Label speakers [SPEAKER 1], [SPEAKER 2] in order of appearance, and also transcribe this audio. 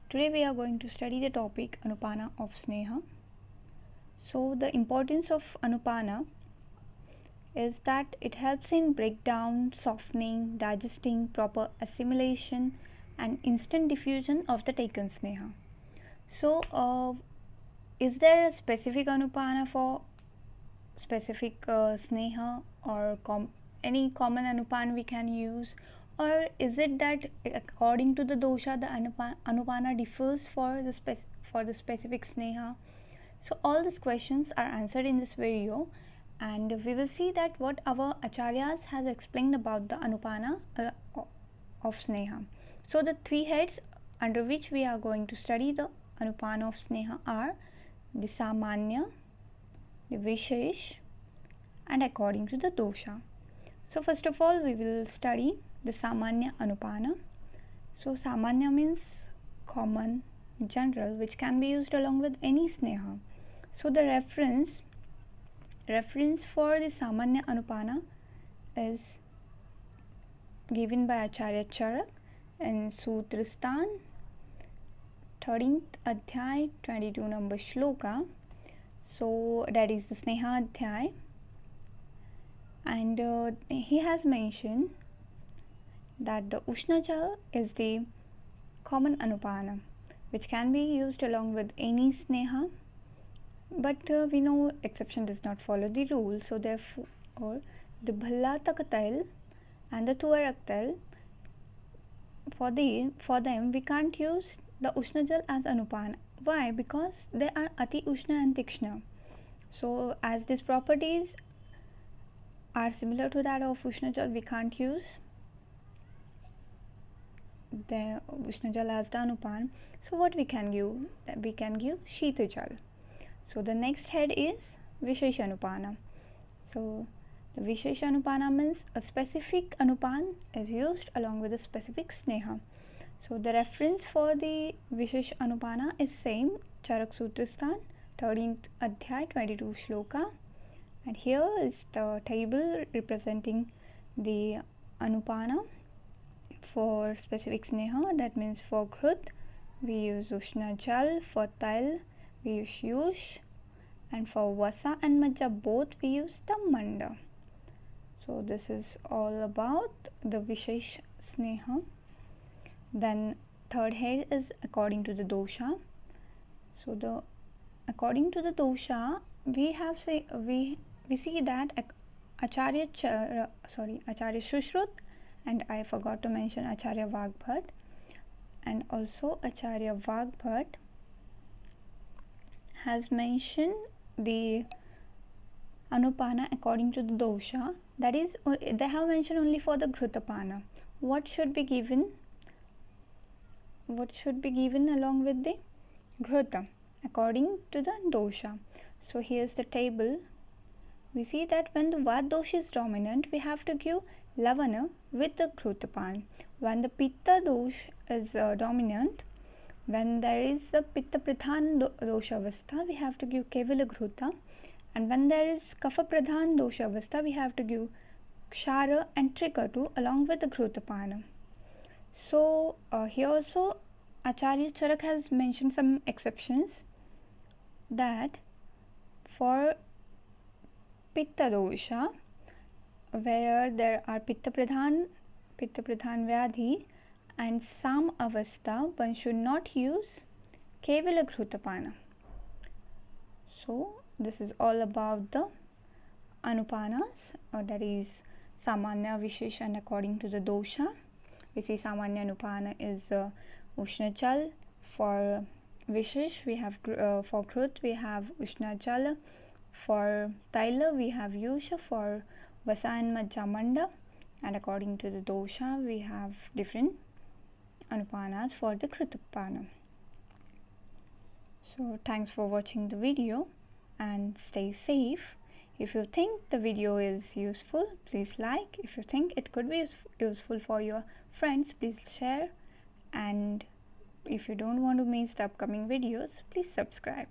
[SPEAKER 1] Today we are going to study the topic Anupana of Sneha. So the importance of Anupana is that it helps in breakdown, softening, digesting, proper assimilation and instant diffusion of the taken Sneha. So is there a specific Anupana for specific Sneha or any common Anupan we can use, or is it that according to the dosha the Anupana differs for the specific Sneha? So all these questions are answered in this video, and we will see that what our acharyas has explained about the Anupana of Sneha. So the three heads under which we are going to study the Anupana of Sneha are the Samanya, the Vishesh and according to the dosha. So first of all we will study the Samanya Anupana. So Samanya means common, general, which can be used along with any Sneha. So the reference for the Samanya Anupana is given by Acharya Charak in Sutristan 13th Adhyay 22 number Shloka. So that is the Sneha Adhyay, and he has mentioned that the Ushna Jal is the common Anupana which can be used along with any Sneha, but we know exception does not follow the rule. So therefore the Bhallatak Tail and the Tuarak Tail, for them we can't use the Ushna Jal as Anupana. Why? Because they are Ati Ushna and Tikshna. So as these properties are similar to that of Ushna Jal, we can't use the Ushna Jal as the Anupan. So what we can give? We can give Shita Jal. So the next head is Vishesh Anupana. So the Vishesh Anupana means a specific Anupan is used along with a specific Sneha. So the reference for the Vishesh Anupana is same, Charak Sutristan 13th Adhyay 22 Shloka, and here is the table representing the Anupana for specific Sneha. That means for Krut we use Ushna Jal, for Tail we use Yush, and for Vasa and Majja both we use the Manda. So this is all about the Vishesh Sneha. Then third head is according to the dosha. So according to the dosha we see that Acharya Shushrut, and I forgot to mention Acharya Vagbhat, and also Acharya Vagbhat has mentioned the Anupana according to the dosha. That is, they have mentioned only for the Ghrutapana. What should be given along with the Ghruta according to the dosha? So here's the table. We see that when the Vad dosha is dominant, we have to give Lavana with the Ghrutapan. When the Pitta dosha is dominant, when there is a Pitta Pradhan dosha avastha, we have to give Kevala Ghruta, and when there is Kapha Pradhan dosha avastha, we have to give Kshara and Trikatu along with the Ghrutapana. So here also Acharya Charak has mentioned some exceptions, that for Pitta dosha, where there are Pitta Pradhan Vyadhi and Sam Avastha, one should not use Kevala Ghrutapana. So this is all about the Anupanas, that is Samanya, Vishesh and according to the dosha. We see Samanya Anupana is Ushna Jal. For Vishesh we have for Krut we have Ushna Jal. For Taila we have Yusha. For Vasa and Majja Manda, and according to the dosha we have different Anupanas for the Krutapana. So thanks for watching the video and stay safe. If you think the video is useful, please like. If you think it could be useful for your friends, please share. And if you don't want to miss the upcoming videos, please subscribe.